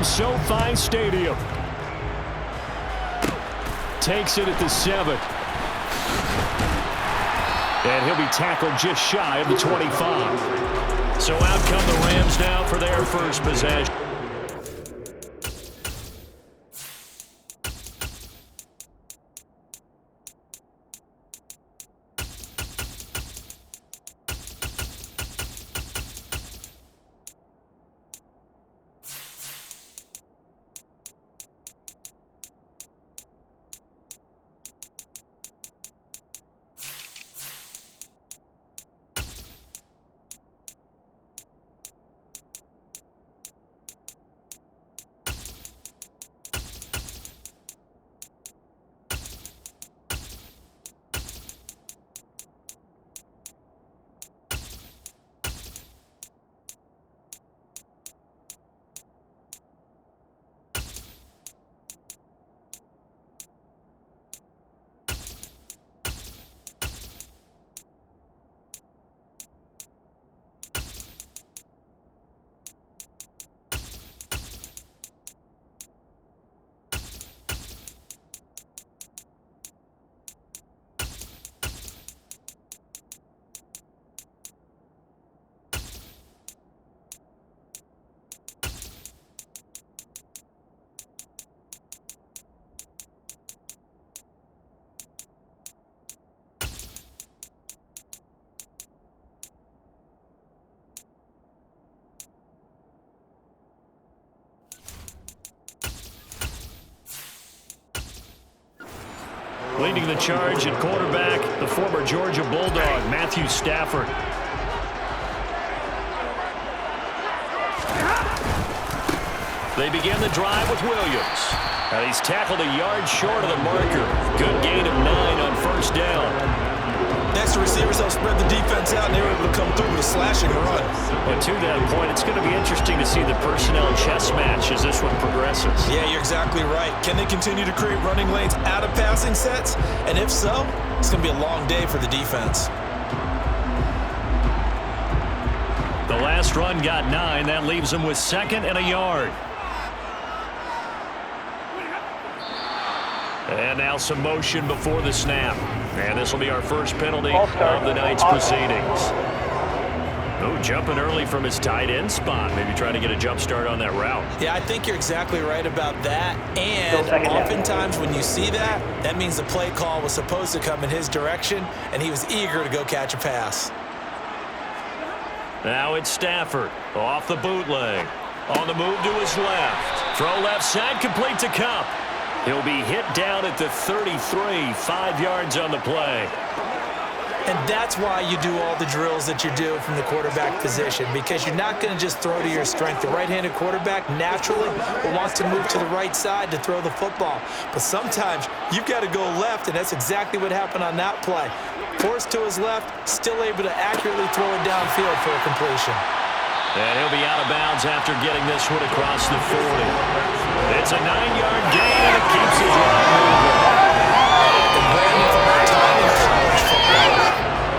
SoFi Stadium. Takes it at the 7. And he'll be tackled just shy of the 25. So out come the Rams now for their first possession. Leading the charge at quarterback, the former Georgia Bulldog, Matthew Stafford. They begin the drive with Williams. And he's tackled a yard short of the marker. Good gain of 9 on first down. Next, the receivers help spread the defense out, and they were able to come through with a slashing run. But to that point, it's going to be interesting to see the personnel chess match as this one progresses. Yeah, you're exactly right. Can they continue to create running lanes out of passing sets? And if so, it's going to be a long day for the defense. The last run got 9. That leaves them with 2nd and a yard. And now some motion before the snap. And this will be our first penalty of the night's proceedings. Oh, jumping early from his tight end spot. Maybe trying to get a jump start on that route. Yeah, I think you're exactly right about that. And oftentimes when you see that, that means the play call was supposed to come in his direction, and he was eager to go catch a pass. Now it's Stafford off the bootleg. On the move to his left. Throw left side, complete to Kupp. He'll be hit down at the 33, 5 yards on the play. And that's why you do all the drills that you do from the quarterback position, because you're not going to just throw to your strength. The right-handed quarterback naturally will want to move to the right side to throw the football. But sometimes you've got to go left, and that's exactly what happened on that play. Forced to his left, still able to accurately throw it downfield for a completion. And he'll be out of bounds after getting this one across the 40. It's a 9-yard gain, and it keeps his line moving. The brand from our time in college football,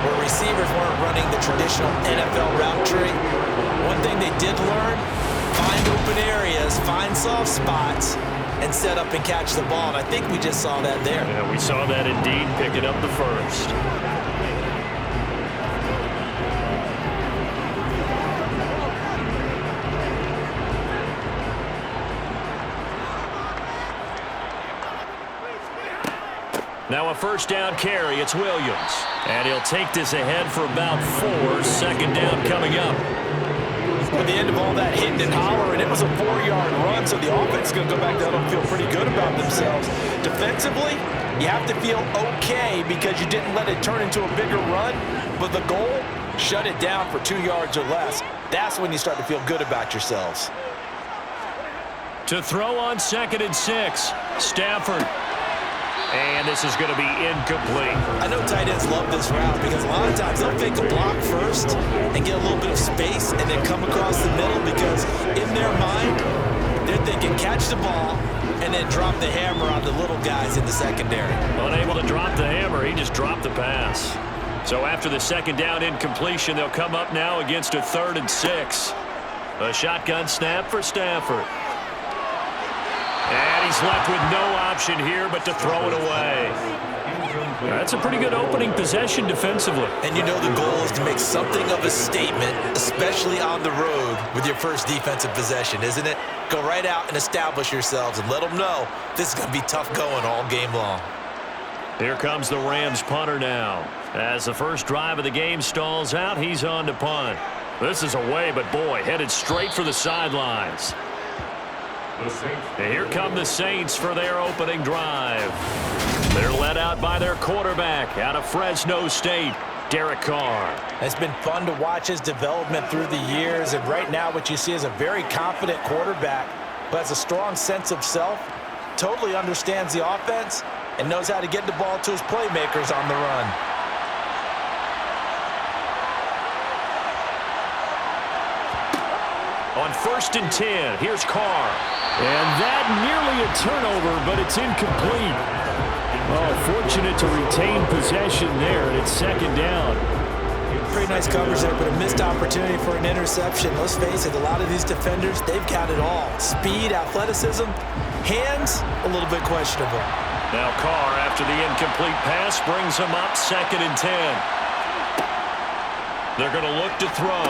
where receivers weren't running the traditional NFL route tree, one thing they did learn, find open areas, find soft spots, and set up and catch the ball. And I think we just saw that there. Yeah, we saw that indeed, picking up the first. Now a first down carry, it's Williams. And he'll take this ahead for about 4. 2nd down coming up. At the end of all that hitting and hollering, it was a 4-yard run, so the offense is going to go back down and feel pretty good about themselves. Defensively, you have to feel okay because you didn't let it turn into a bigger run, but the goal, shut it down for 2 yards or less. That's when you start to feel good about yourselves. To throw on 2nd and 6, Stafford. And this is going to be incomplete. I know tight ends love this route because a lot of times they'll fake a block first and get a little bit of space and then come across the middle because in their mind, they're thinking catch the ball and then drop the hammer on the little guys in the secondary. Unable to drop the hammer, he just dropped the pass. So after the 2nd down incompletion, they'll come up now against a 3rd and 6. A shotgun snap for Stafford. he's left with no option here but to throw it away. That's a pretty good opening possession defensively. And you know the goal is to make something of a statement, especially on the road with your first defensive possession, isn't it? Go right out and establish yourselves and let them know this is going to be tough going all game long. Here comes the Rams punter now. As the first drive of the game stalls out, he's on to punt. This is away, but boy, headed straight for the sidelines. And here come the Saints for their opening drive. They're led out by their quarterback out of Fresno State, Derek Carr. It's been fun to watch his development through the years, and right now what you see is a very confident quarterback who has a strong sense of self, totally understands the offense, and knows how to get the ball to his playmakers on the run. On 1st and 10, here's Carr. And that nearly a turnover, but it's incomplete. Oh, fortunate to retain possession there, and it's 2nd down. Pretty nice coverage there, but a missed opportunity for an interception. Let's face it, a lot of these defenders, they've got it all. Speed, athleticism, hands, a little bit questionable. Now Carr, after the incomplete pass, brings him up 2nd and 10. They're going to look to throw.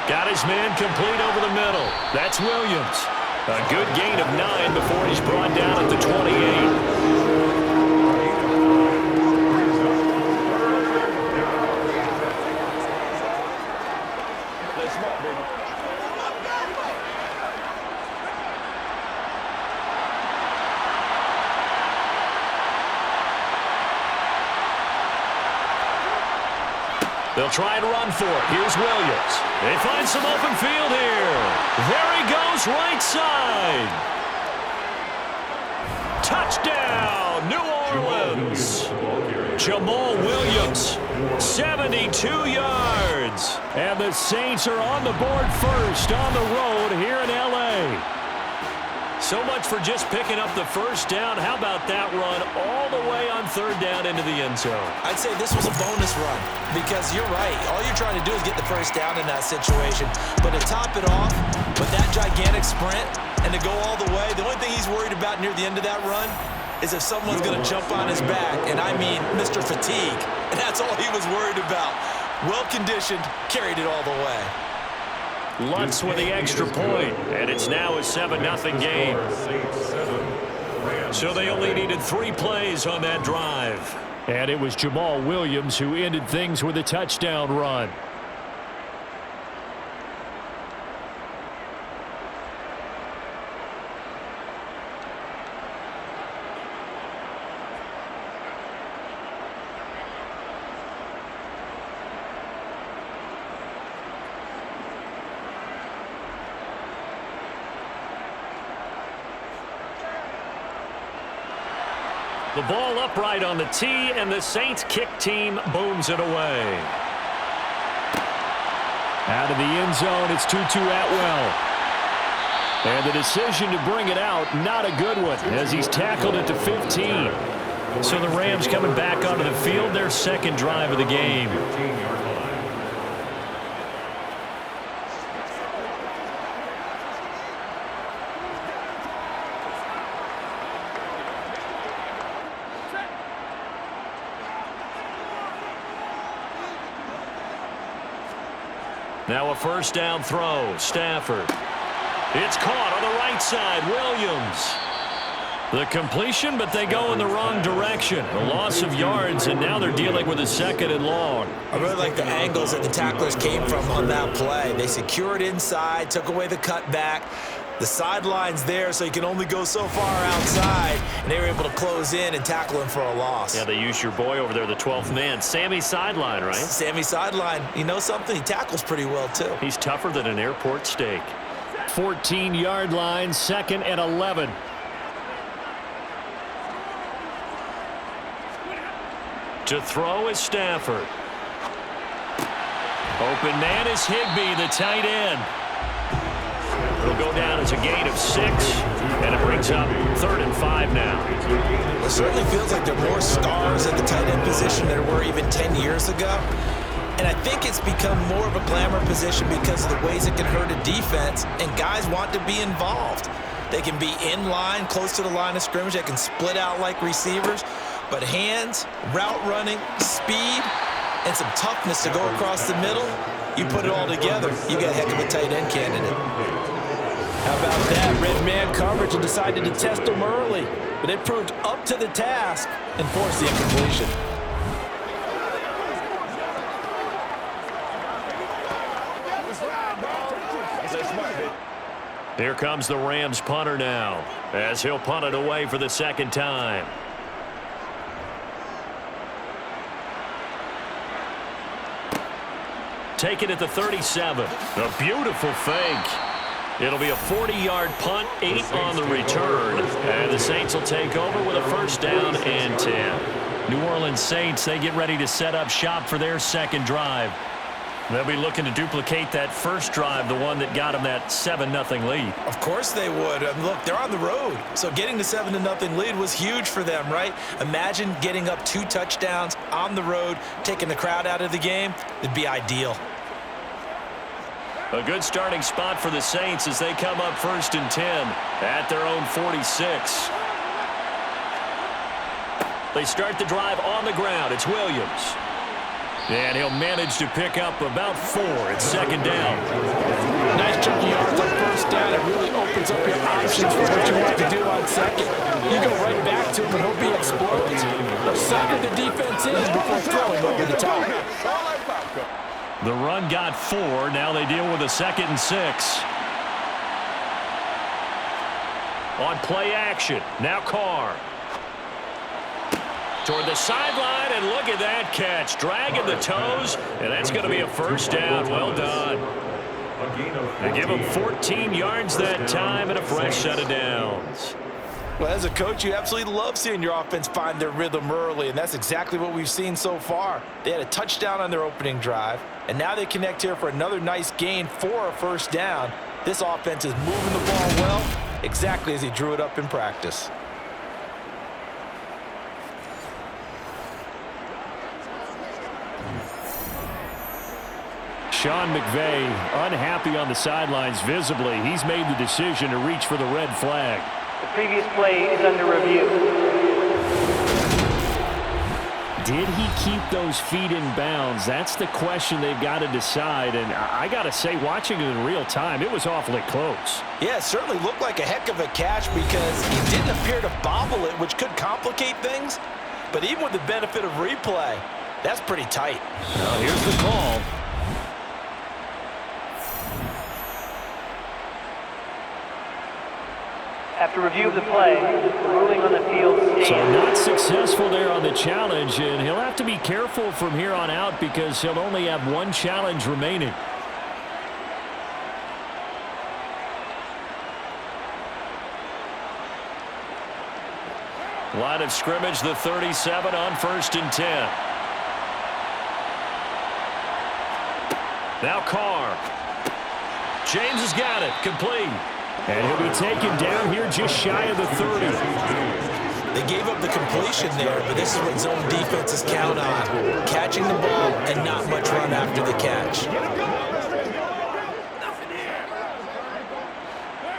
Got his man complete over the middle. That's Williams. A good gain of 9 before he's brought down at the 28. They'll try and run for it. Here's Williams. They find some open field here. There he goes, right side. Touchdown, New Orleans. Jamal Williams, 72 yards. And the Saints are on the board first on the road here in L.A. So much for just picking up the first down. How about that run all the way on 3rd down into the end zone? I'd say this was a bonus run because you're right. All you're trying to do is get the first down in that situation. But to top it off with that gigantic sprint and to go all the way, the only thing he's worried about near the end of that run is if someone's going to jump on his back. And I mean Mr. Fatigue. And that's all he was worried about. Well-conditioned, carried it all the way. Lutz with the extra point, and it's now a 7-0 game. So they only needed 3 plays on that drive. And it was Jamal Williams who ended things with a touchdown run. The ball upright on the tee, and the Saints kick team booms it away. Out of the end zone, it's Tutu Atwell. And the decision to bring it out, not a good one, as he's tackled it to 15. So the Rams coming back onto the field, their 2nd drive of the game. Now a 1st down throw, Stafford. It's caught on the right side, Williams. The completion, but they go in the wrong direction. A loss of yards, and now they're dealing with a 2nd and long. I really like the angles that the tacklers came from on that play. They secured inside, took away the cutback. The sideline's there, so you can only go so far outside, and they were able to close in and tackle him for a loss. Yeah, they used your boy over there, the 12th man, Sammy Sideline, right? Sammy Sideline. You know something? He tackles pretty well, too. He's tougher than an airport steak. 14-yard line, 2nd and 11. To throw is Stafford. Open man is Higbee, the tight end. It'll go down as a gain of 6, and it brings up 3rd and 5 now. It certainly feels like there are more stars at the tight end position than there were even 10 years ago. And I think it's become more of a glamour position because of the ways it can hurt a defense, and guys want to be involved. They can be in line, close to the line of scrimmage. They can split out like receivers. But hands, route running, speed, and some toughness to go across the middle, you put it all together, you got a heck of a tight end candidate. How about that? Red man coverage and decided to test him early. But it proved up to the task and forced the incompletion. Here comes the Rams punter now, as he'll punt it away for the second time. Take it at the 37. A beautiful fake. It'll be a 40-yard punt, 8 on the return. And the Saints will take over with a first down and 10. New Orleans Saints, they get ready to set up shop for their second drive. They'll be looking to duplicate that first drive, the one that got them that 7-0 lead. Of course they would. Look, they're on the road. So getting the 7-0 lead was huge for them, right? Imagine getting up 2 touchdowns on the road, taking the crowd out of the game. It'd be ideal. A good starting spot for the Saints as they come up first and 10 at their own 46. They start the drive on the ground. It's Williams. And he'll manage to pick up about 4 at second down. Nice chunky yards on first down. It really opens up your options for what you want to do on second. You go right back to him and hope he explodes. Or sucker the defense in before throwing over the top. The run got 4. Now they deal with a 2nd and 6. On play action. Now Carr. Toward the sideline, and look at that catch. Dragging the toes, and that's going to be a first down. Well done. They give him 14 yards that time and a fresh set of downs. Well, as a coach, you absolutely love seeing your offense find their rhythm early, and that's exactly what we've seen so far. They had a touchdown on their opening drive, and now they connect here for another nice gain for a first down. This offense is moving the ball well, exactly as he drew it up in practice. Sean McVay unhappy on the sidelines visibly. He's made the decision to reach for the red flag. The previous play is under review. Did he keep those feet in bounds? That's the question they've got to decide. And I got to say, watching it in real time, it was awfully close. Yeah, it certainly looked like a heck of a catch because he didn't appear to bobble it, which could complicate things. But even with the benefit of replay, that's pretty tight. Now here's the call. After review of the play, the ruling on the field stands. So not successful there on the challenge, and he'll have to be careful from here on out because he'll only have 1 challenge remaining. Line of scrimmage, the 37 on first and 10. Now Carr. James has got it, complete. And he'll be taken down here just shy of the 30. They gave up the completion there, but this is what zone defenses count on. Catching the ball and not much run after the catch.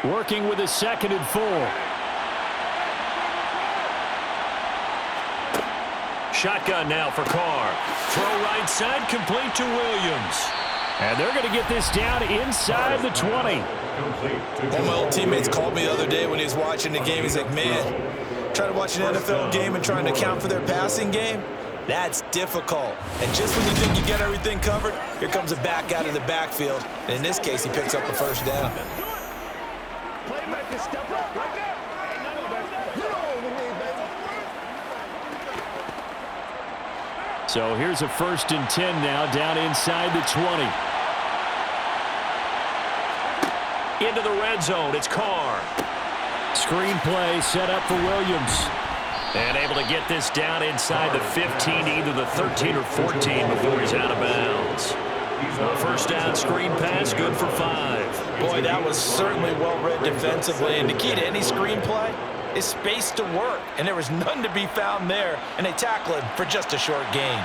Working with a 2nd and 4. Shotgun now for Carr. Throw right side, complete to Williams. And they're going to get this down inside the 20. One of my old teammates called me the other day when he was watching the game. He's like, man, trying to watch an NFL game and trying to account for their passing game, that's difficult. And just when you think you get everything covered, here comes a back out of the backfield. And in this case, he picks up a first down. So here's a 1st and 10 now down inside the 20. Into the red zone, it's Carr. Screen play set up for Williams. And able to get this down inside the 15, either the 13 or 14 before he's out of bounds. First down screen pass, good for 5. Boy, that was certainly well-read defensively. And the key to any screen play is space to work. And there was none to be found there. And they tackle him for just a short gain.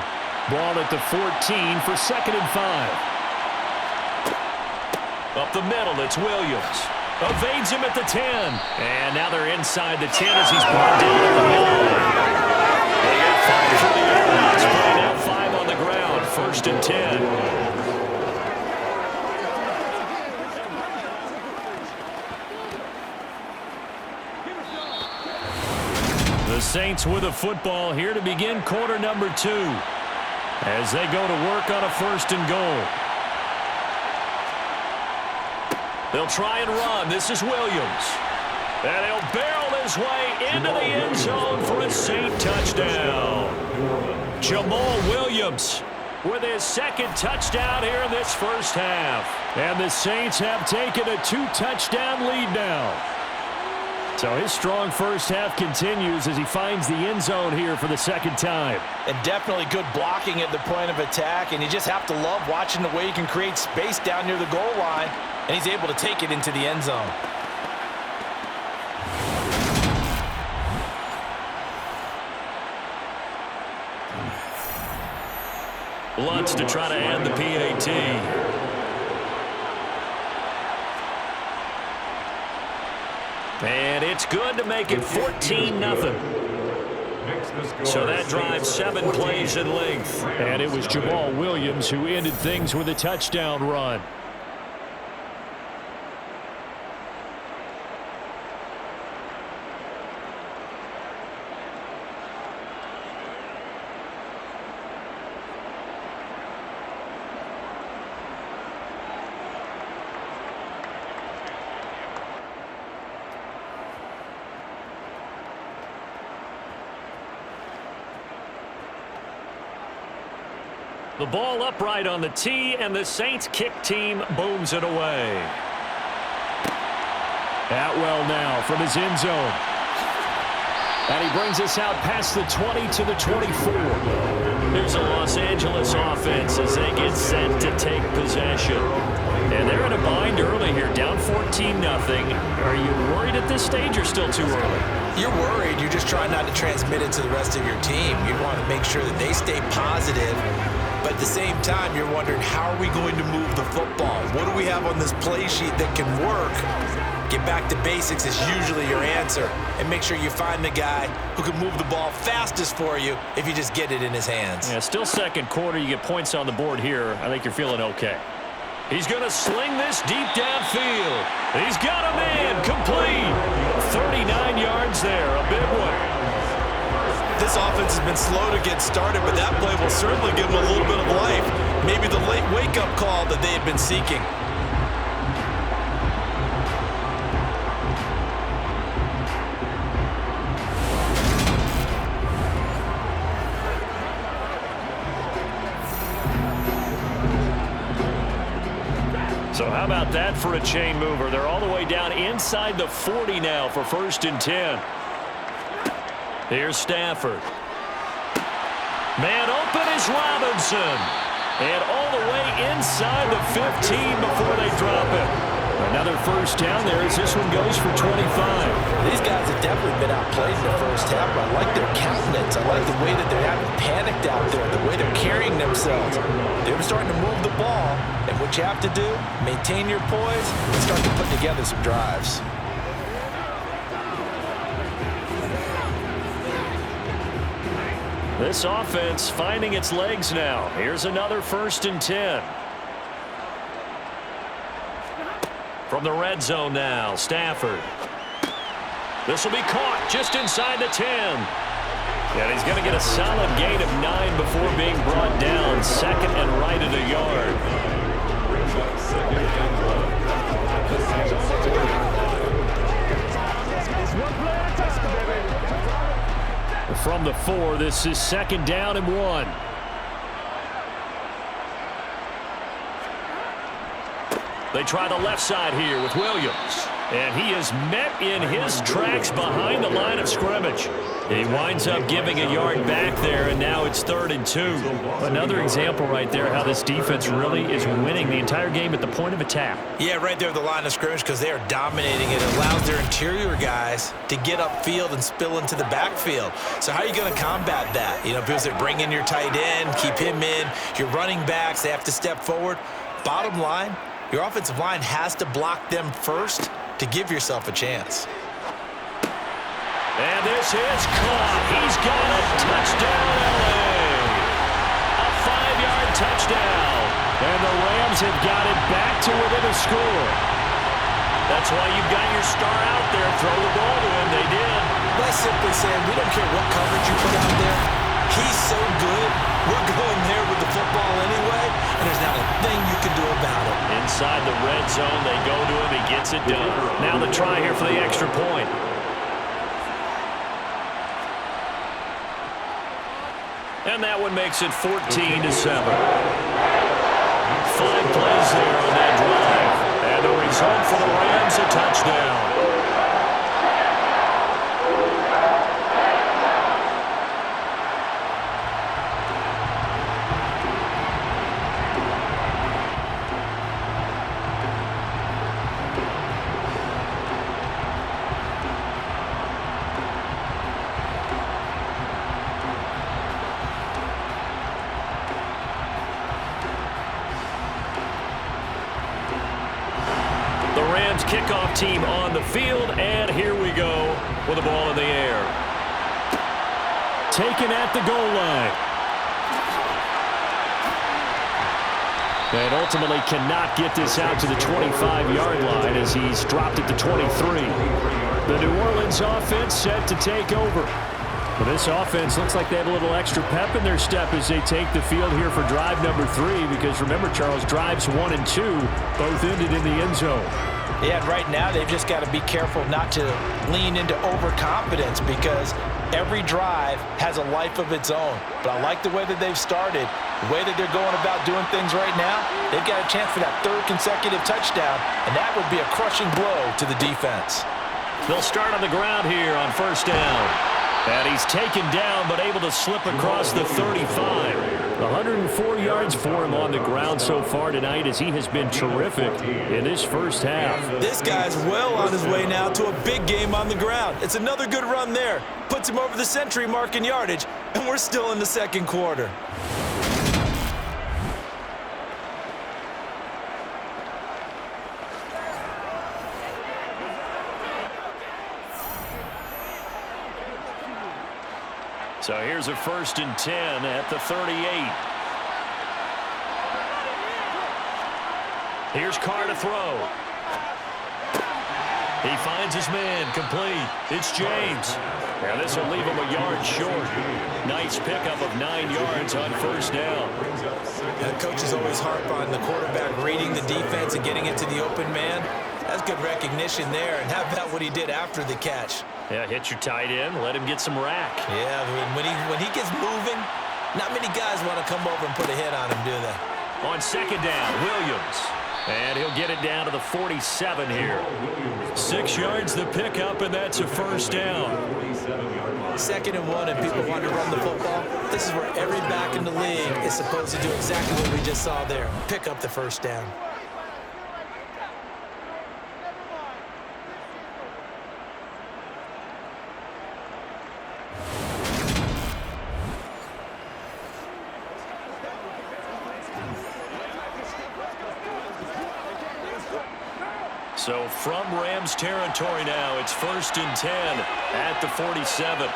Ball at the 14 for 2nd and 5. Up the middle, it's Williams. Evades him at the 10. And now they're inside the 10 as he's brought down at the 9. They got 5 for the yard. It's playing out 5 on the ground. 1st and 10. The Saints with a football here to begin quarter number 2 as they go to work on a 1st and goal. They'll try and run. This is Williams. And he'll barrel his way into the end zone for a Saint touchdown. Jamal Williams with his 2nd touchdown here in this first half. And the Saints have taken a 2-touchdown lead now. So his strong first half continues as he finds the end zone here for the 2nd time. And definitely good blocking at the point of attack, and you just have to love watching the way he can create space down near the goal line, and he's able to take it into the end zone. Lutz to try to add the PAT. And it's good to make it 14-0. So that drives 7 plays in length. And it was Jamal Williams who ended things with a touchdown run. The ball upright on the tee, and the Saints kick team booms it away. Atwell now from his end zone. And he brings us out past the 20 to the 24. There's a Los Angeles offense as they get set to take possession. And they're in a bind early here, down 14-0. Are you worried at this stage or still too early? You're worried. You're just trying not to transmit it to the rest of your team. You want to make sure that they stay positive. But at the same time, you're wondering, how are we going to move the football? What do we have on this play sheet that can work? Get back to basics is usually your answer. And make sure you find the guy who can move the ball fastest for you if you just get it in his hands. Yeah, still 2nd quarter. You get points on the board here. I think you're feeling okay. He's going to sling this deep downfield. He's got a man complete. 39 yards there, a big one. This offense has been slow to get started, but that play will certainly give them a little bit of life. Maybe the late wake-up call that they had been seeking. So how about that for a chain mover? They're all the way down inside the 40 now for 1st and 10. Here's Stafford. Man open is Robinson. And all the way inside the 15 before they drop it. Another 1st down there as this one goes for 25. These guys have definitely been outplayed in the first half. I like their countenance. I like the way that they're having panicked out there, the way they're carrying themselves. They're starting to move the ball. And what you have to do, maintain your poise and start to put together some drives. This offense finding its legs now. Here's another 1st and 10. From the red zone now, Stafford. This will be caught just inside the 10. And he's going to get a solid gain of 9 before being brought down. 2nd and right at a yard. From the 4, this is 2nd down and 1. They try the left side here with Williams. And he is met in his tracks behind the line of scrimmage. He winds up giving a yard back there, and now it's 3rd and 2. Another example right there how this defense really is winning the entire game at the point of attack. Yeah, right there at the line of scrimmage because they are dominating it. It allows their interior guys to get upfield and spill into the backfield. So how are you going to combat that? You know, because they bring in your tight end, keep him in. Your running backs, they have to step forward. Bottom line, your offensive line has to block them first to give yourself a chance. And this is caught. He's got it. Touchdown, LA. A 5-yard touchdown. And the Rams have got it back to within a score. That's why you've got your star out there. Throw the ball to him. They did. By simply saying, we don't care what coverage you put out there. He's so good. We're going there with the football anyway, and there's not a thing you can do about it. Inside the red zone, they go to him. He gets it done. Now the try here for the extra point. And that one makes it 14-7. 5 plays there on that drive. And the result for the Rams, a touchdown. Kickoff team on the field, and here we go with the ball in the air. Taken at the goal line. And ultimately cannot get this out to the 25-yard line as he's dropped it to 23. The New Orleans offense set to take over. Well, this offense looks like they have a little extra pep in their step as they take the field here for drive number 3, because remember, Charles, drives 1 and 2 both ended in the end zone. Yeah, and right now they've just got to be careful not to lean into overconfidence, because every drive has a life of its own. But I like the way that they've started, the way that they're going about doing things right now. They've got a chance for that 3rd consecutive touchdown, and that would be a crushing blow to the defense. They'll start on the ground here on 1st down. And he's taken down, but able to slip across the 35. 104 yards for him on the ground so far tonight, as he has been terrific in this first half. This guy's well on his way now to a big game on the ground. It's another good run there. Puts him over the century mark in yardage, and we're still in the 2nd quarter. So here's a 1st and 10 at the 38. Here's Carr to throw. He finds his man, complete. It's James. Now this will leave him a yard short. Nice pickup of 9 yards on 1st down. Coaches always harp on the quarterback reading the defense and getting it to the open man. That's good recognition there. And how about what he did after the catch? Yeah, hit your tight end, let him get some rack. Yeah, when he gets moving, not many guys want to come over and put a hit on him, do they? On 2nd down, Williams. And he'll get it down to the 47 here. 6 yards the pickup, and that's a 1st down. 2nd and 1, and people want to run the football. This is where every back in the league is supposed to do exactly what we just saw there. Pick up the 1st down. So from Rams territory now, it's 1st and 10 at the 47.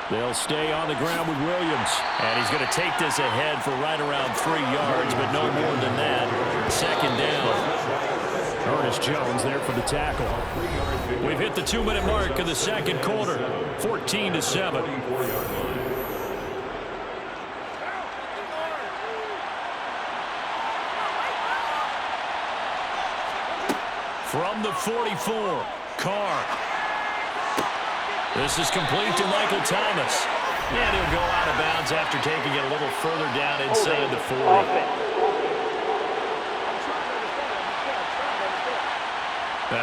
They'll stay on the ground with Williams. And he's going to take this ahead for right around 3 yards, but no more than that. 2nd down. Ernest Jones there for the tackle. We've hit the 2-minute mark of the 2nd quarter. 14-7. From the 44, Carr. This is complete to Michael Thomas. And he'll go out of bounds after taking it a little further down inside the 40.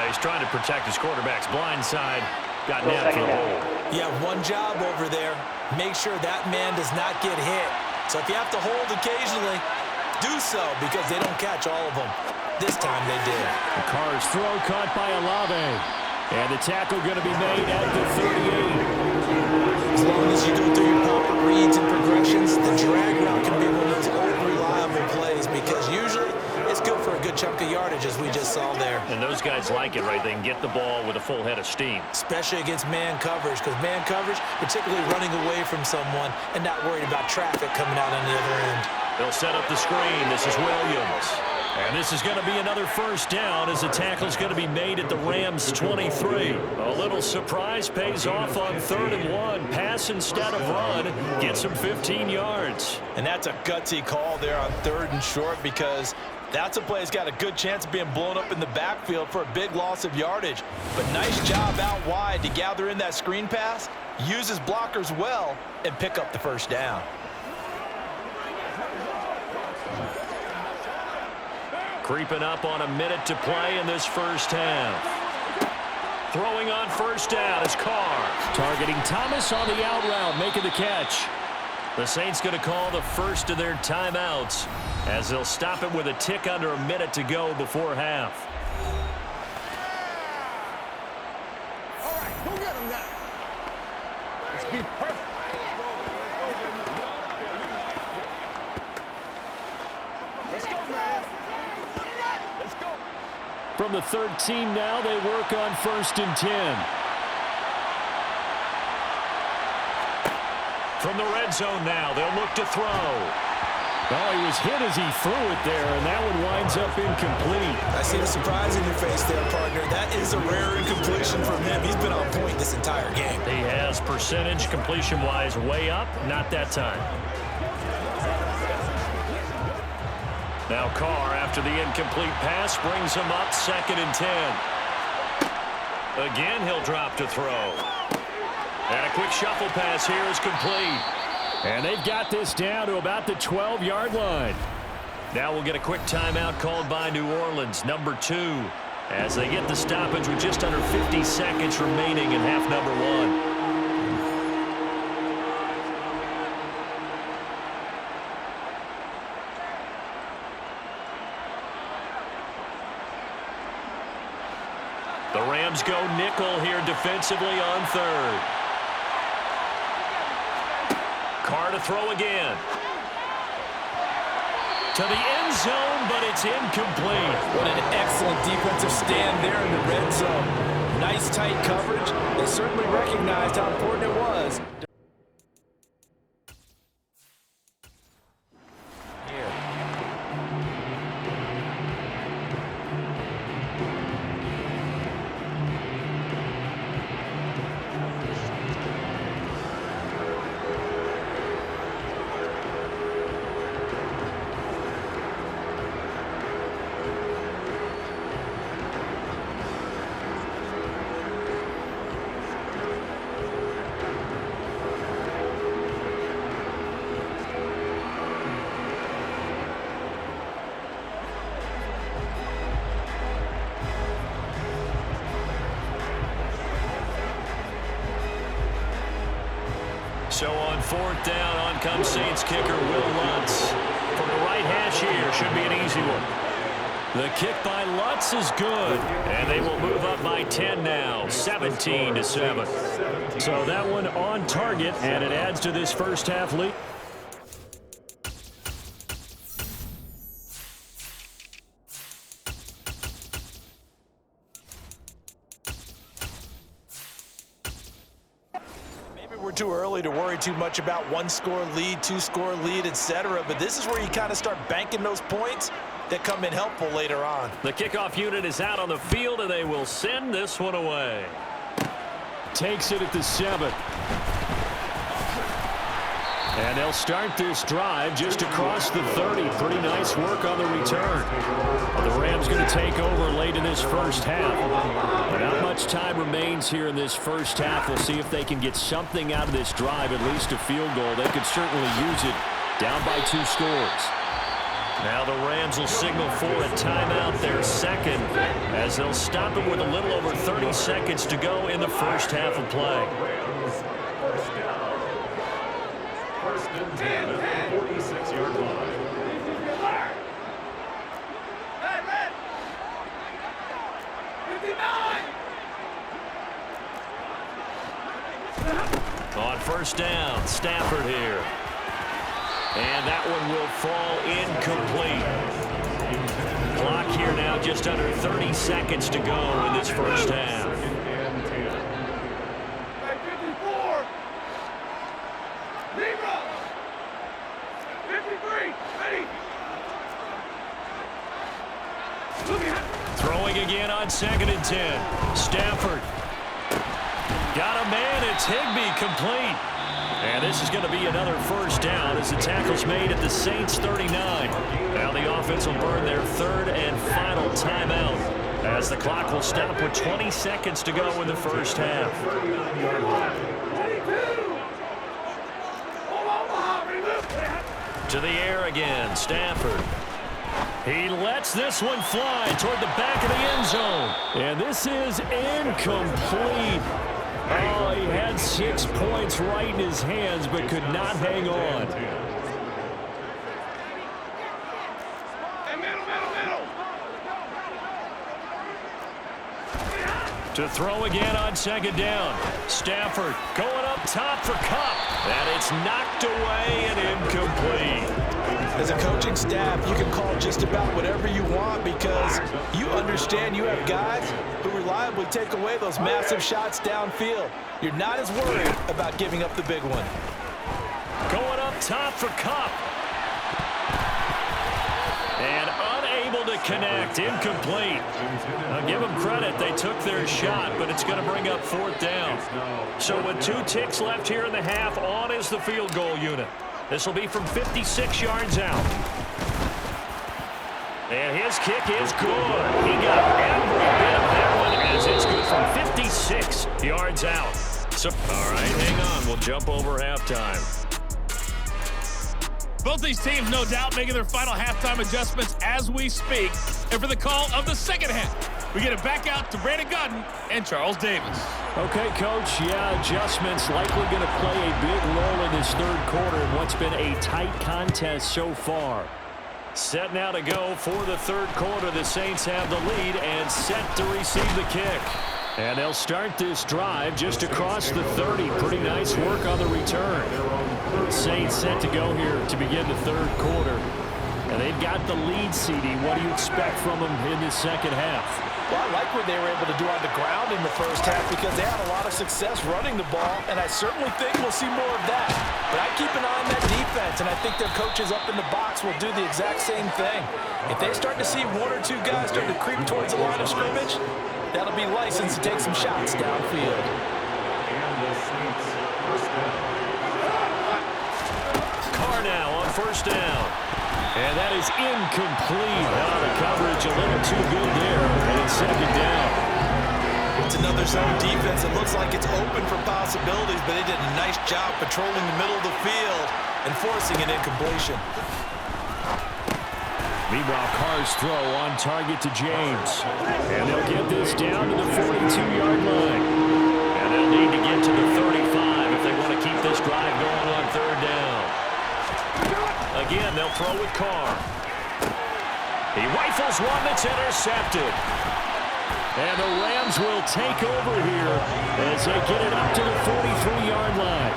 He's trying to protect his quarterback's blind side. Got nabbed for the hole. Yeah, one job over there. Make sure that man does not get hit. So if you have to hold occasionally, do so, because they don't catch all of them. This time they did. The Carr's throw caught by Olave. And the tackle going to be made at the 38. As long as you go through your proper reads and progressions, the drag route can be one of those unreliable plays, because usually it's good for a good chunk of yardage, as we just saw there. And those guys like it, right? They can get the ball with a full head of steam. Especially against man coverage, because man coverage, particularly running away from someone and not worried about traffic coming out on the other end. They'll set up the screen. This is Williams. And this is going to be another first down as the tackle's going to be made at the Rams' 23. A little surprise pays off on 3rd and 1. Pass instead of run. Gets him 15 yards. And that's a gutsy call there on 3rd and short, because that's a play that's got a good chance of being blown up in the backfield for a big loss of yardage. But nice job out wide to gather in that screen pass, use his blockers well, and pick up the first down. Creeping up on a minute to play in this first half. Throwing on first down is Carr. Targeting Thomas on the out route, making the catch. The Saints going to call the first of their timeouts as they'll stop it with a tick under a minute to go before half. All right, go get him now. Let's be perfect. Let's go, man. Let's go. From the 13 now, they work on 1st and 10. From the red zone now, they'll look to throw. Oh, he was hit as he threw it there, and that one winds up incomplete. I see the surprise in your face there, partner. That is a rare incompletion from him. He's been on point this entire game. He has percentage completion-wise way up, not that time. Now Carr, after the incomplete pass, brings him up 2nd and 10. Again, he'll drop to throw. And a quick shuffle pass here is complete. And they've got this down to about the 12-yard line. Now we'll get a quick timeout called by New Orleans, number 2, as they get the stoppage with just under 50 seconds remaining in half number 1. The Rams go nickel here defensively on 3rd. Carr to throw again. To the end zone, but it's incomplete. What an excellent defensive stand there in the red zone. Nice tight coverage. They certainly recognized how important it was. So on 4th down, on comes Saints kicker Will Lutz. From the right hash here, should be an easy one. The kick by Lutz is good, and they will move up by 10 now, 17-7. So that one on target, and it adds to this first half lead. Too early to worry too much about 1-score lead, 2-score lead, etc. But this is where you kind of start banking those points that come in helpful later on. The kickoff unit is out on the field, and they will send this one away. Takes it at the 7. And they'll start this drive just across the 30. Pretty nice work on the return. The Rams going to take over late in this first half. But not much time remains here in this first half. We'll see if they can get something out of this drive, at least a field goal. They could certainly use it down by 2 scores. Now the Rams will signal for a timeout, their second, as they'll stop it with a little over 30 seconds to go in the first half of play. First and 10 at the 46-yard line. On first down, Stafford here. And that one will fall incomplete. Clock here now, just under 30 seconds to go in this first half. 54. Libra. 53. Ready. Throwing again on 2nd and 10. Stafford. Got a man. It's Higbee, complete. And this is going to be another first down as the tackle's made at the Saints 39. Now the offense will burn their 3rd and final timeout as the clock will stop with 20 seconds to go in the first half. To the air again, Stafford. He lets this one fly toward the back of the end zone. And this is incomplete. Oh, he had 6 points right in his hands, but could not hang on. To throw again on 2nd down. Stafford going up top for Kupp. And it's knocked away and incomplete. As a coaching staff, you can call just about whatever you want because you understand you have guys who reliably take away those massive shots downfield. You're not as worried about giving up the big one. Going up top for Kupp. And unable to connect. Incomplete. I'll give them credit. They took their shot, but it's going to bring up 4th down. So with 2 ticks left here in the half, on is the field goal unit. This will be from 56 yards out. And his kick is good. He got every bit of that one as it's good from 56 yards out. So, all right, hang on. We'll jump over halftime. Both these teams, no doubt, making their final halftime adjustments as we speak. And for the call of the second half, we get it back out to Brandon Gudden and Charles Davis. Okay, Coach, yeah, adjustments likely going to play a big role in this 3rd quarter in what's been a tight contest so far. Set now to go for the 3rd quarter. The Saints have the lead and set to receive the kick. And they'll start this drive just across the 30. Pretty nice work on the return. The Saints set to go here to begin the 3rd quarter. And they've got the lead, CD. What do you expect from them in this second half? Well, I like what they were able to do on the ground in the first half because they had a lot of success running the ball, and I certainly think we'll see more of that. But I keep an eye on that defense, and I think their coaches up in the box will do the exact same thing. If they start to see 1 or 2 guys start to creep towards the line of scrimmage, that'll be license to take some shots downfield. Carr now on 1st down. And that is incomplete. The coverage a little too good there. And it's 2nd down. It's another zone defense. It looks like it's open for possibilities, but they did a nice job patrolling the middle of the field and forcing an incompletion. Meanwhile, Carr's throw on target to James. And they'll get this down to the 42-yard line. And they'll need to get to the 35 if they want to keep this drive going on 3rd down. Again, they'll throw with Carr. He rifles one that's intercepted. And the Rams will take over here as they get it up to the 43-yard line.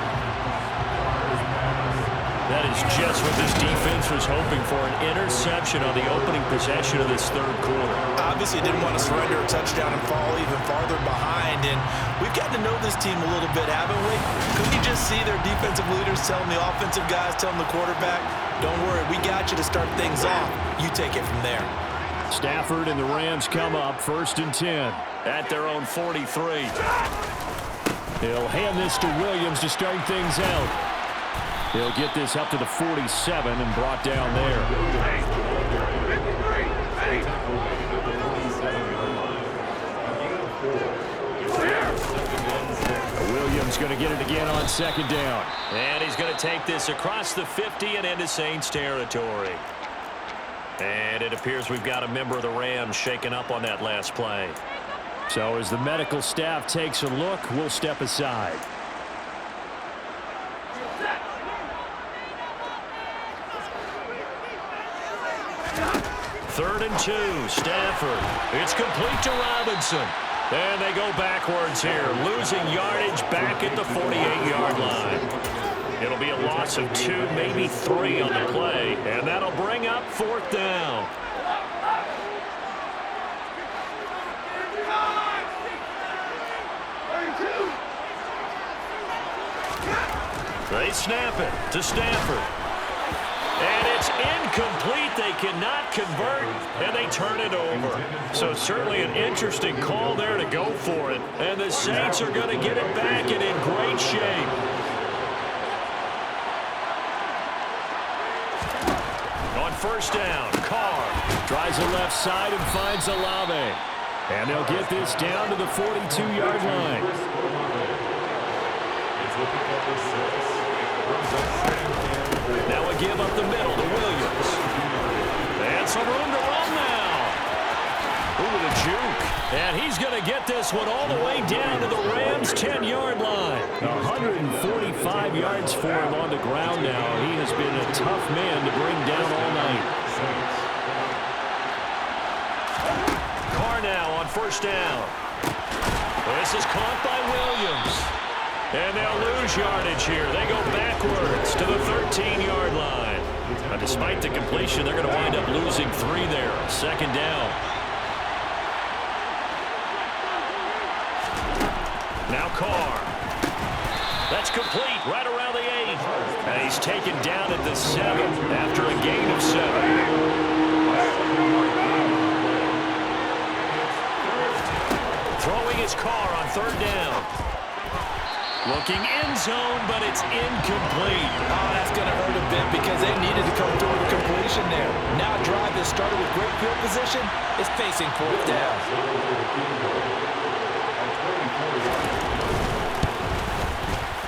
That is just what this defense was hoping for, an interception on the opening possession of this 3rd quarter. Obviously didn't want to surrender a touchdown and fall even farther behind, and we've gotten to know this team a little bit, haven't we? Couldn't you just see their defensive leaders telling the offensive guys, telling the quarterback, don't worry, we got you to start things off. You take it from there. Stafford and the Rams come up 1st and 10 at their own 43. He'll hand this to Williams to start things out. He'll get this up to the 47 and brought down there. Williams going to get it again on 2nd down. And he's going to take this across the 50 and into Saints territory. And it appears we've got a member of the Rams shaken up on that last play. So as the medical staff takes a look, we'll step aside. Third and 2, Stafford. It's complete to Robinson. And they go backwards here, losing yardage back at the 48-yard line. It'll be a loss of 2, maybe 3 on the play, and that'll bring up 4th down. They snap it to Stafford. And it's incomplete. They cannot convert, and they turn it over. So certainly an interesting call there to go for it. And the Saints are going to get it back and in great shape. On first down, Carr tries the left side and finds Olave. And they'll get this down to the 42-yard line. Now a give up the middle to Williams. And some room to run now. Ooh, the juke. And he's going to get this one all the way down to the Rams' 10-yard line. 145 yards for him on the ground now. He has been a tough man to bring down all night. Carr now on first down. This is caught by Williams. And they'll lose yardage here. They go backwards to the 13-yard line. Now, despite the completion, they're going to wind up losing 3 there. Second down. Now Carr. That's complete right around the 8. And he's taken down at the 7 after a gain of 7. Throwing his Carr on third down. Looking end zone, but it's incomplete. Oh, that's going to hurt a bit because they needed to come through with a completion there. Now a drive that started with great field position is facing fourth down.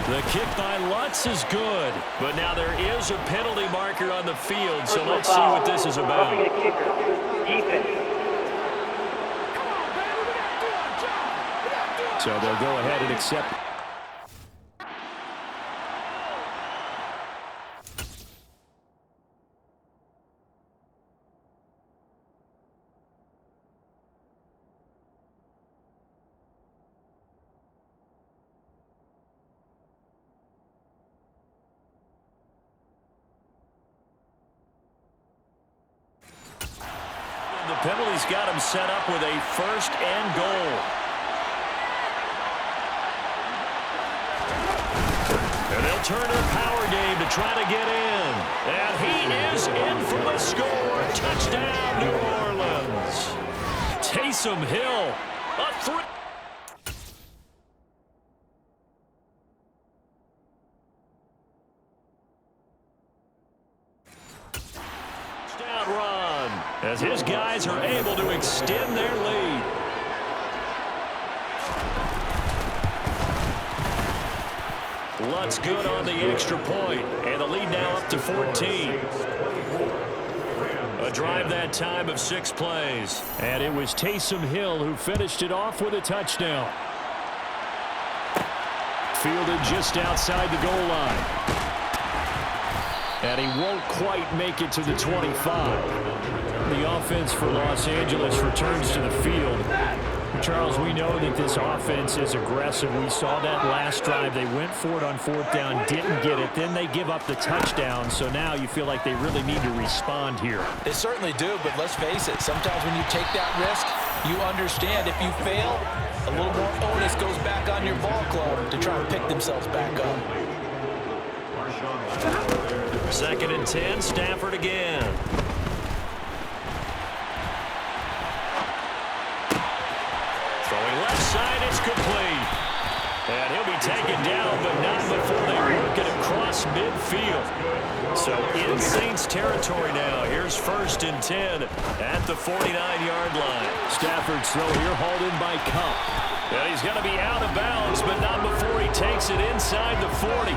The kick by Lutz is good, but now there is a penalty marker on the field, so let's see what this is about. So they'll go ahead and accept. The penalty's got him set up with a first and goal. And they'll turn their power game to try to get in. And he is in for the score. Touchdown, New Orleans. Taysom Hill, a 3. Touchdown run as his guys are able to extend their lead. Lutz good on the extra point, and the lead now up to 14. A drive that time of 6 plays. And it was Taysom Hill who finished it off with a touchdown. Fielded just outside the goal line. And he won't quite make it to the 25. The offense for Los Angeles returns to the field. Charles, we know that this offense is aggressive. We saw that last drive. They went for it on fourth down, didn't get it. Then they give up the touchdown. So now you feel like they really need to respond here. They certainly do, but let's face it. Sometimes when you take that risk, you understand if you fail, a little more onus goes back on your ball club to try and pick themselves back up. Second and 10, Stafford again. Throwing left side, it's complete. And he'll be taken down, but not before they work it across midfield. So in Saints territory now. Here's first and 10 at the 49-yard line. Stafford's throw here hauled in by Cup. And he's going to be out of bounds, but not before he takes it inside the 40.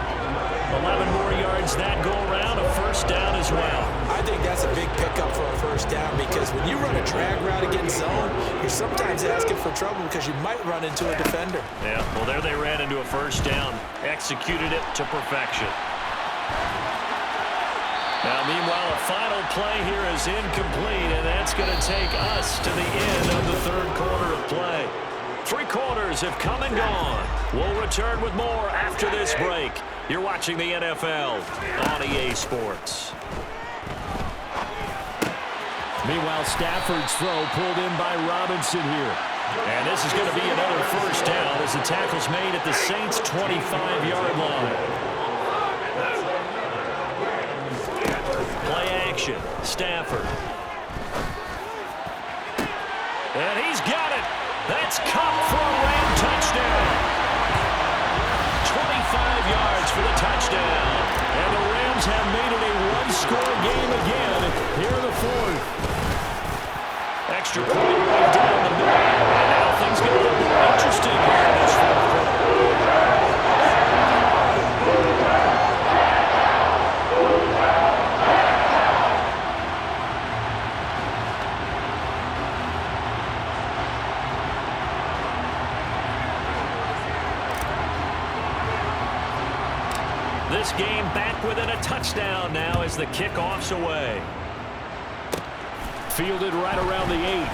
11 more yards that go around, a first down as well. I think that's a big pickup for a first down because when you run a drag route against zone, you're sometimes asking for trouble because you might run into a defender. Yeah, well, there they ran into a first down, executed it to perfection. Now, meanwhile, a final play here is incomplete, and that's going to take us to the end of the third quarter of play. 3 quarters have come and gone. We'll return with more after this break. You're watching the NFL on EA Sports. Meanwhile, Stafford's throw pulled in by Robinson here. And this is going to be another first down as the tackle's made at the Saints' 25-yard line. action. Stafford. And he's got it. That's Cup for a Ram touchdown. 25 yards for the touchdown. And the Rams have made it a one-score game again here in the fourth. Extra point right down the middle. And now things get a little more interesting here in this fourth quarter. This game back within a touchdown now as the kickoff's away. Fielded right around the 8.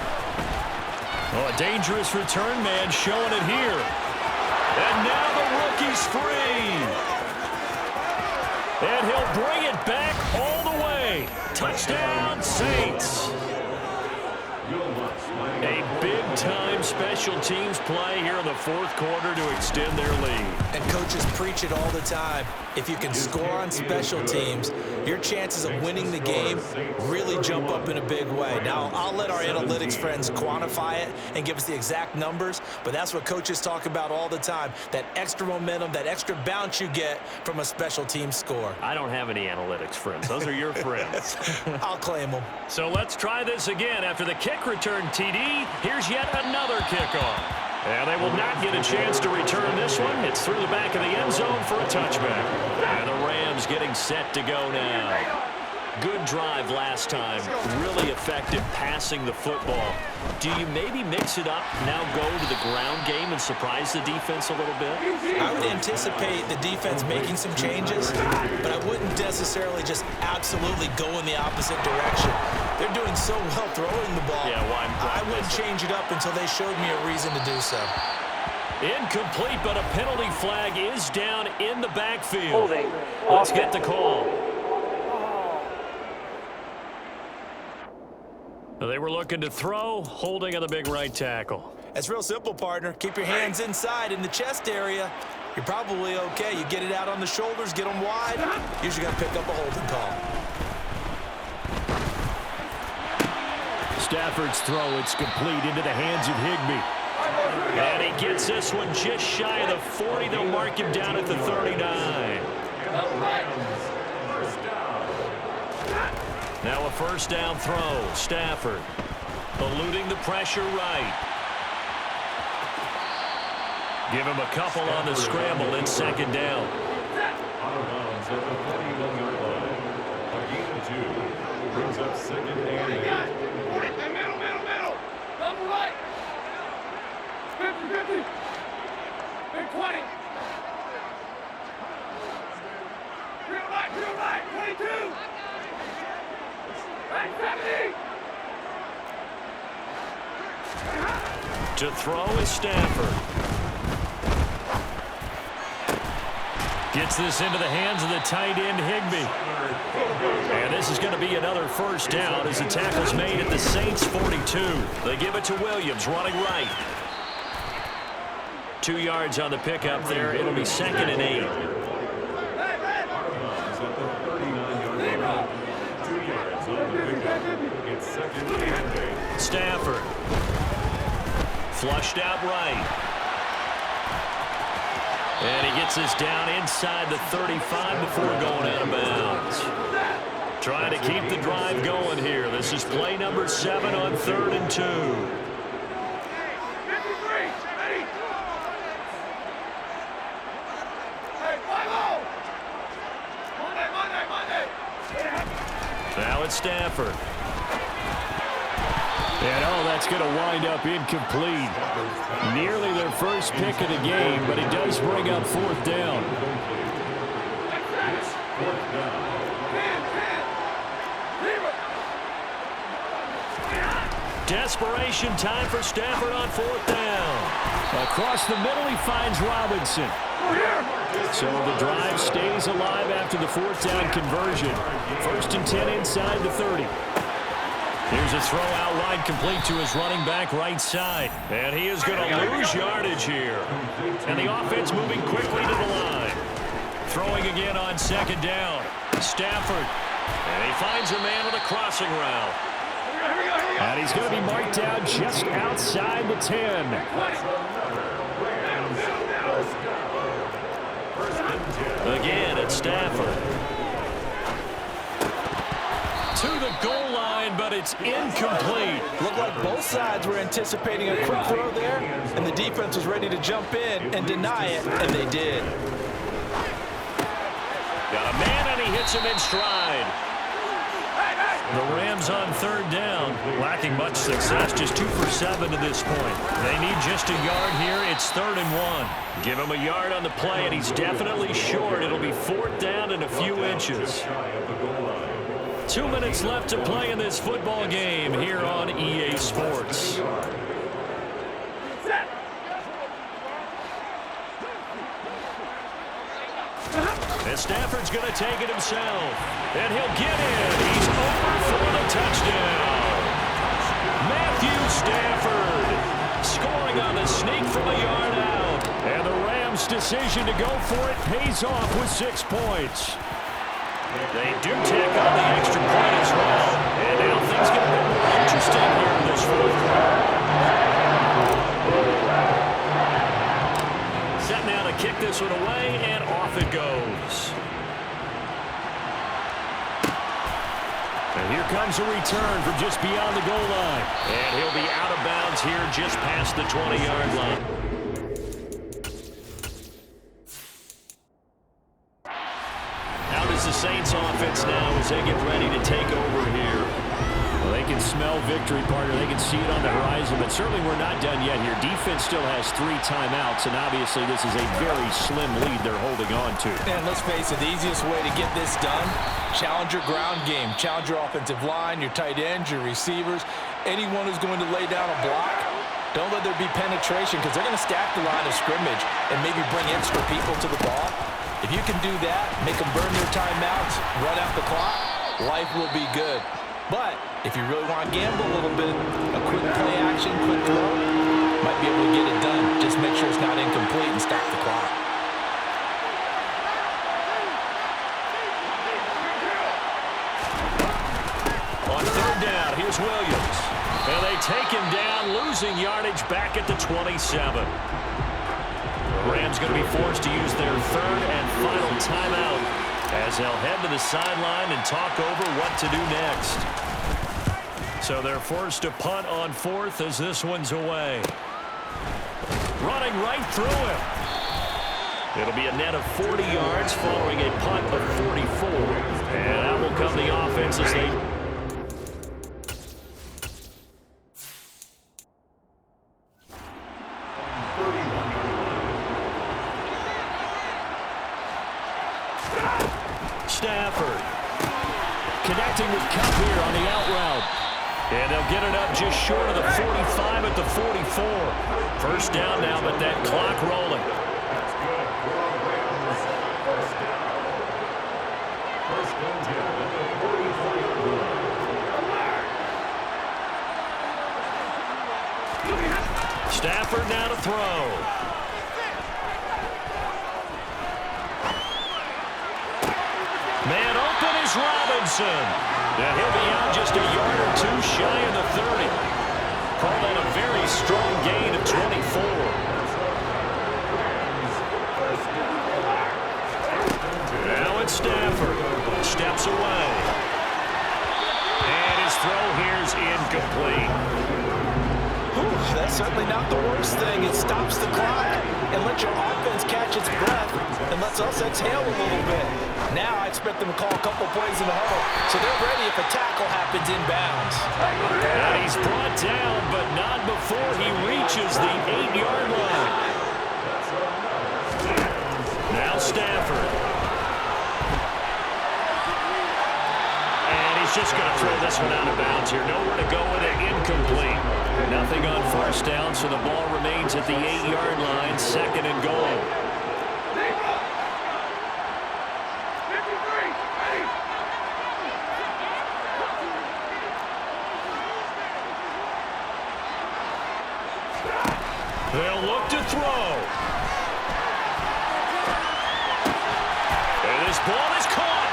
Oh, a dangerous return man showing it here. And now the rookie's free. And he'll bring it back all the way. Touchdown, Saints. A big-time special teams play here in the fourth quarter to extend their lead. And coaches preach it all the time. If you can score on special teams, your chances of winning the game really jump up in a big way. Now, I'll let our analytics friends quantify it and give us the exact numbers, but that's what coaches talk about all the time, that extra momentum, that extra bounce you get from a special team score. I don't have any analytics friends. Those are your friends. I'll claim them. So let's try this again. After the kick return TD, here's yet another kickoff. And they will not get a chance to return this one. It's through the back of the end zone for a touchback. And the Rams getting set to go now. Good drive last time. Really effective passing the football. Do you maybe mix it up, now go to the ground game and surprise the defense a little bit? I would anticipate the defense making some changes, but I wouldn't necessarily just absolutely go in the opposite direction. They're doing so well throwing the ball. Yeah, well, I wouldn't change it up until they showed me a reason to do so. Incomplete, but a penalty flag is down in the backfield. Holding. Let's get the call. They were looking to throw, holding on the big right tackle. It's real simple, partner. Keep your hands inside in the chest area. You're probably okay. You get it out on the shoulders, get them wide. Usually got to pick up a holding call. Stafford's throw, it's complete into the hands of Higbee. And he gets this one just shy of the 40. They'll mark him down at the 39. Now a first down throw. Stafford eluding the pressure right. Give him a couple on the scramble in second down. Out of bounds at the 41-yard line. A gain of 2 brings up second and 8. Middle. Double right. 50. Big 20. Real right. 22. Right, 70. To throw is Stafford. Gets this into the hands of the tight end, Higbee. And this is going to be another first down as the tackle's made at the Saints' 42. They give it to Williams, running right. 2 yards on the pickup there. It'll be second and 8. Stafford. Flushed out right. And he gets this down inside the 35 before going out of bounds. Trying to keep the drive going here. This is play number 7 on 3rd and 2. Now it's Stafford. And, oh, that's going to wind up incomplete. Nearly their first pick of the game, but it does bring up fourth down. Desperation time for Stafford on fourth down. Across the middle, he finds Robinson. So the drive stays alive after the fourth down conversion. 1st and 10 inside the 30. Here's a throw out wide complete to his running back right side. And he is going to lose yardage here. And the offense moving quickly to the line. Throwing again on second down. Stafford And he finds a man on the crossing route. And he's going to be marked down just outside the 10. Again, it's Stafford. To the goal line, but it's incomplete. Looked like both sides were anticipating a quick throw there, and the defense was ready to jump in and deny it, and they did. Got a man, and he hits him in stride. The Rams on third down, lacking much success, just 2 for 7 to this point. They need just a yard here. It's 3rd and 1. Give him a yard on the play, and he's definitely short. It'll be 4th down and a few inches. 2 minutes left to play in this football game here on EA Sports. And Stafford's going to take it himself. And he'll get in. He's over for the touchdown. Matthew Stafford scoring on the sneak from a yard out. And the Rams' decision to go for it pays off with 6 points. They do tack on the extra point as well. And now things get a bit more interesting here in this 4th quarter. Set now to kick this one away, and off it goes. And here comes a return from just beyond the goal line. And he'll be out of bounds here just past the 20-yard line. How does the Saints offense now as they get ready to take over here? Well, they can smell victory, partner. They can see it on the horizon, but certainly we're not done yet here. Defense still has 3 timeouts, and obviously this is a very slim lead they're holding on to. And let's face it, the easiest way to get this done, challenge your ground game. Challenge your offensive line, your tight ends, your receivers, anyone who's going to lay down a block. Don't let there be penetration because they're going to stack the line of scrimmage and maybe bring extra people to the ball. If you can do that, make them burn their timeouts, run out the clock, life will be good. But if you really want to gamble a little bit, a quick play action, quick throw, might be able to get it done. Just make sure it's not incomplete and stop the clock. On 3rd down, here's Williams. And they take him down, losing yardage back at the 27. The Rams going to be forced to use their 3rd and final timeout as they'll head to the sideline and talk over what to do next. So they're forced to punt on 4th as this one's away. Running right through him. It'll be a net of 40 yards following a punt of 44. And that will come the offense as they... Stafford connecting with Cup here on the out route. And they'll get it up just short of the 45 at the 44. 1st down now, but that clock rolling. Stafford now to throw. Man open is Robinson. And he'll be out just a yard or 2 shy of the 30. Call that a very strong gain of 24. Now it's Stafford. Steps away. And his throw here's incomplete. That's certainly not the worst thing. It stops the clock and lets your offense catch its breath and lets us exhale a little bit. Now I expect them to call a couple plays in the huddle, so they're ready if a tackle happens inbounds. And he's brought down, but not before he reaches the 8-yard line. Now Stafford. And he's just going to throw this one out of bounds here. Nowhere to go with it. Incomplete. Nothing on 1st down, so the ball remains at the 8-yard line. 2nd and goal. They'll look to throw. And this ball is caught.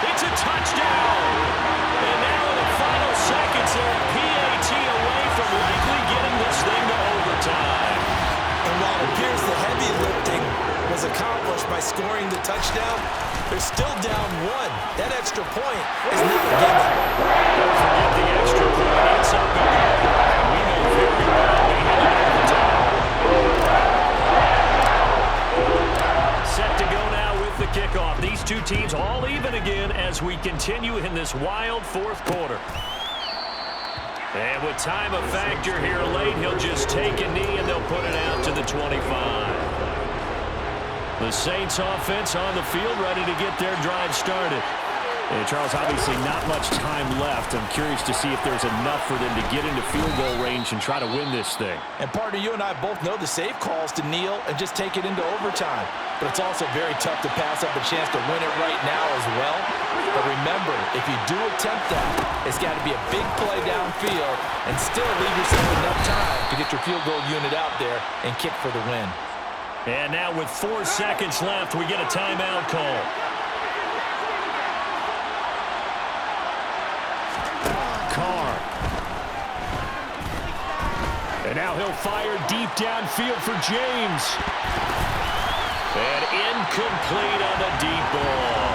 It's a touchdown. scoring the touchdown, they're still down 1. That extra point is not a given. Don't forget the extra point. It's up again. We may very well be headed over the top. Set to go now with the kickoff. These two teams all even again as we continue in this wild fourth quarter. And with time a factor here late, he'll just take a knee and they'll put it out to the 25. The Saints offense on the field ready to get their drive started. And Charles, obviously not much time left. I'm curious to see if there's enough for them to get into field goal range and try to win this thing. And partner, you and I both know the safe calls to kneel and just take it into overtime. But it's also very tough to pass up a chance to win it right now as well. But remember, if you do attempt that, it's got to be a big play downfield and still leave yourself enough time to get your field goal unit out there and kick for the win. And now with 4 seconds left, we get a timeout call. Carr. And now he'll fire deep downfield for James. And incomplete on the deep ball.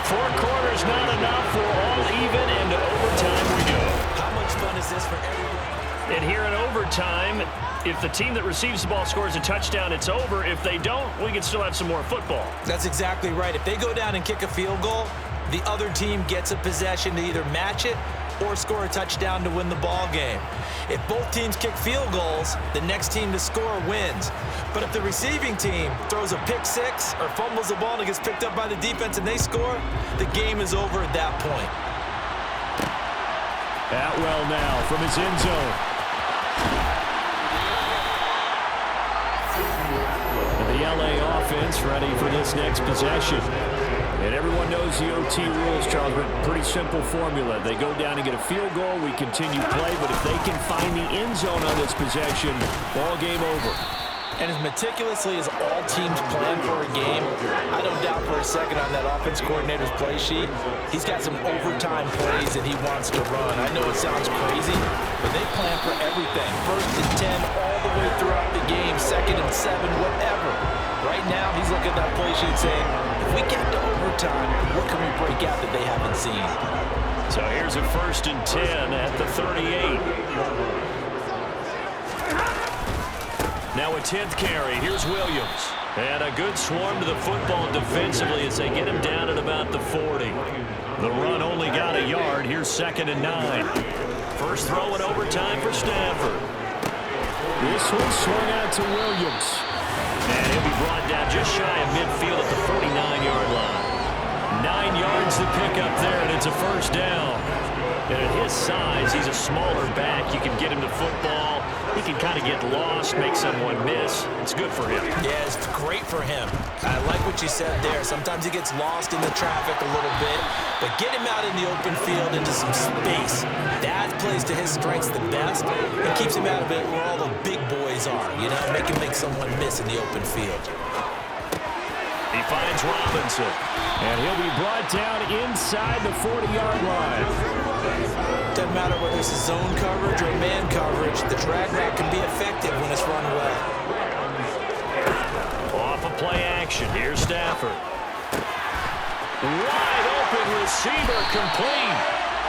4 quarters not enough. We're all even, and to overtime we go. How much fun is this for everyone? And here in overtime, if the team that receives the ball scores a touchdown, it's over. If they don't, we can still have some more football. That's exactly right. If they go down and kick a field goal, the other team gets a possession to either match it or score a touchdown to win the ball game. If both teams kick field goals, the next team to score wins. But if the receiving team throws a pick six or fumbles the ball and it gets picked up by the defense and they score, the game is over at that point. Atwell now from his end zone. And the LA offense ready for this next possession. And everyone knows the OT rules, Charles, but pretty simple formula. They go down and get a field goal, we continue play, but if they can find the end zone on this possession, ball game over. And as meticulously as all teams plan for a game, I don't doubt for a second on that offense coordinator's play sheet, he's got some overtime plays that he wants to run. I know it sounds crazy, but they plan for everything. 1st and 10 all the way throughout the game, 2nd and 7, whatever. Right now, he's looking at that play sheet saying, if we get to overtime, what can we break out that they haven't seen? So here's a 1st and 10 at the 38. Now a 10th carry. Here's Williams. And a good swarm to the football defensively as they get him down at about the 40. The run only got a yard. Here's 2nd and 9. First throw in overtime for Stafford. This one swung out to Williams. And he'll be brought down just shy of midfield at the 49-yard line. 9 yards to pick up there, and it's a first down. And at his size, he's a smaller back. You can get him to football. He can kind of get lost, make someone miss. It's good for him. Yeah, it's great for him. I like what you said there. Sometimes he gets lost in the traffic a little bit, but get him out in the open field into some space. That plays to his strengths the best and keeps him out of it where all the big boys are, you know, make someone miss in the open field. He finds Robinson. And he'll be brought down inside the 40-yard line. Doesn't matter whether it's zone coverage or man coverage, the drag route can be effective when it's run well. Off of play action, here's Stafford. Wide open receiver complete.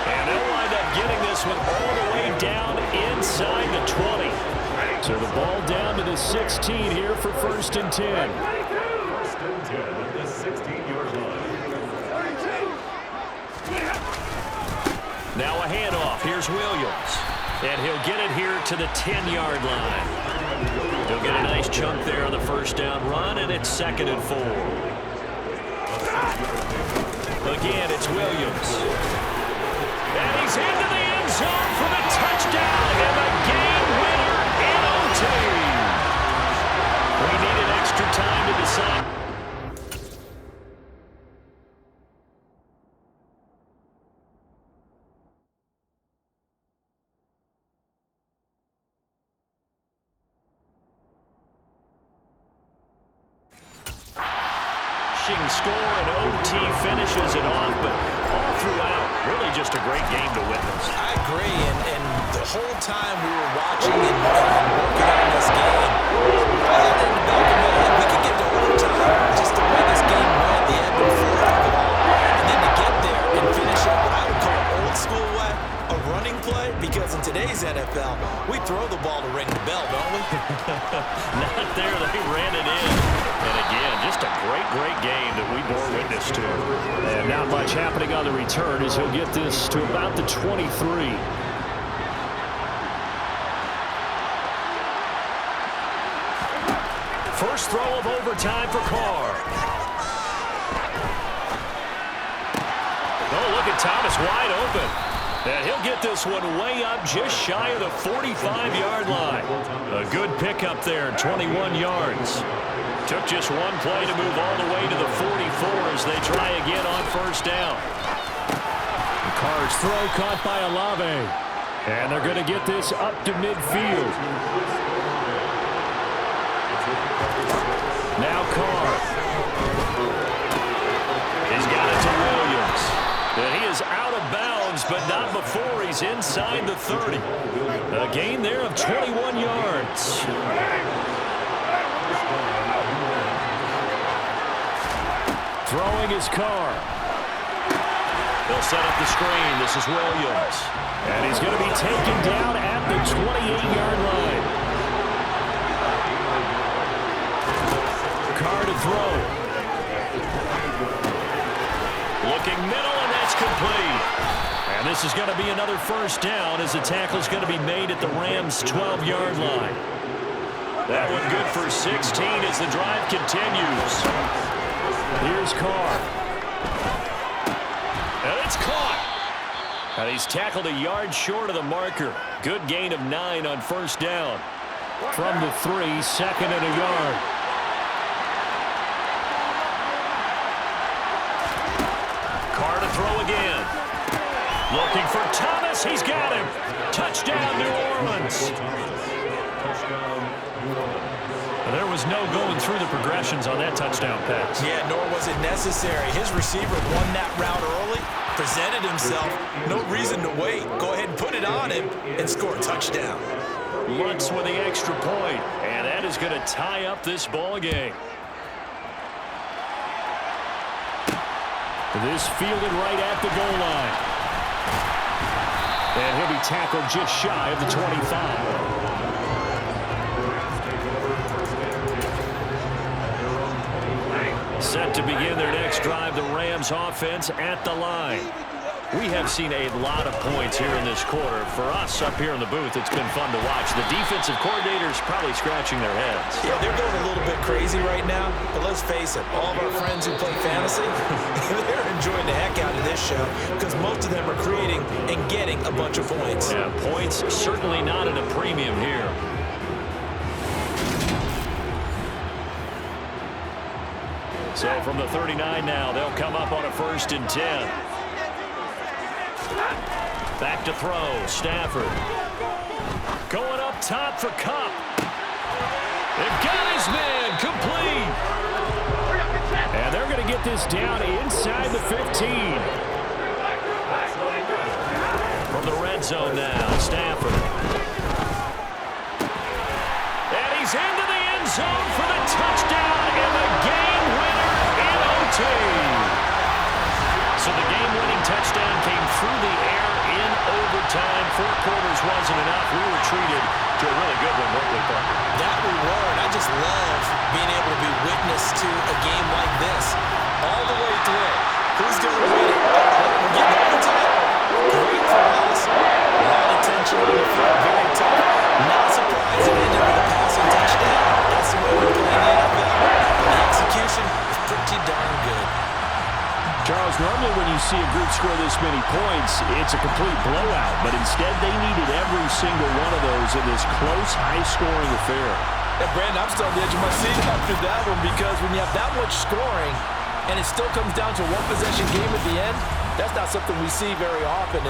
And they'll wind up getting this one all the way down inside the 20. So the ball down to the 16 here for 1st and 10. 1st and 10 at the 16-yard line. Now a handoff. Here's Williams. And he'll get it here to the 10-yard line. He'll get a nice chunk there on the first down run, and it's 2nd and 4. Again, it's Williams. And he's into the end zone for the touchdown and the game winner in OT. We needed extra time to decide. Score and OT finishes it off, but all throughout, really just a great game to witness. I agree, and the whole time we were watching and working on this game, I had in the back of my head we could get to overtime. time. Just the way this game went, the ebb and flow of it all. And then to get there and finish it what I would call old school way, a running play, because in today's NFL, we throw the ball to ring the bell, don't we? Not there. They ran it in. And again, just a great, great game that we bore witness to. And not much happening on the return as he'll get this to about the 23. First throw of overtime for Carr. Oh, look at Thomas wide open. And he'll get this one way up just shy of the 45-yard line. A good pickup there, 21 yards. Took just one play to move all the way to the 44 as they try again on first down. Carr's throw caught by Olave. And they're going to get this up to midfield. Now Carr. He's got it to Williams. And he is out of bounds, but not before he's inside the 30. A gain there of 21 yards. Throwing his Carr. They'll set up the screen. This is Williams. And he's going to be taken down at the 28-yard line. Carr to throw. Looking middle, and that's complete. And this is going to be another first down as the tackle is going to be made at the Rams' 12-yard line. That one good for 16 as the drive continues. Here's Carr. And it's caught. And he's tackled a yard short of the marker. Good gain of 9 on first down. From the 3, second and a yard. Carr to throw again. Looking for Thomas. He's got him. Touchdown, New Orleans. There was no going through the progressions on that touchdown pass. Yeah, nor was it necessary. His receiver won that route early, presented himself. No reason to wait. Go ahead and put it on him and score a touchdown. Lutz with the extra point, and that is going to tie up this ball game. This fielded right at the goal line. And he'll be tackled just shy of the 25. Set to begin their next drive, the Rams offense at the line. We have seen a lot of points here in this quarter. For us up here in the booth, it's been fun to watch. The defensive coordinators probably scratching their heads. Yeah, they're going a little bit crazy right now, but let's face it, all of our friends who play fantasy, they're enjoying the heck out of this show because most of them are creating and getting a bunch of points. Yeah, points certainly not at a premium here. So from the 39 now, they'll come up on a 1st and 10. Back to throw, Stafford. Going up top for Kupp. They've got his man, complete. And they're going to get this down inside the 15. From the red zone now, Stafford. And he's into the end zone for the touchdown and the game winner in OT. So the game-winning touchdown came through the air in overtime. 4 quarters wasn't enough. We were treated to a really good one, weren't we, Paul? That reward, I just love being able to be witness to a game like this. All the way through. Who's going to win it? We're getting overtime. Great for us. A lot of tension on the field. Very tough. Not surprising. Ended with a passing touchdown. That's the way we play in the NFL. The execution is pretty darn good. Charles, normally when you see a group score this many points, it's a complete blowout. But instead, they needed every single one of those in this close, high-scoring affair. Yeah, Brandon, I'm still on the edge of my seat after that one because when you have that much scoring and it still comes down to one possession game at the end, that's not something we see very often.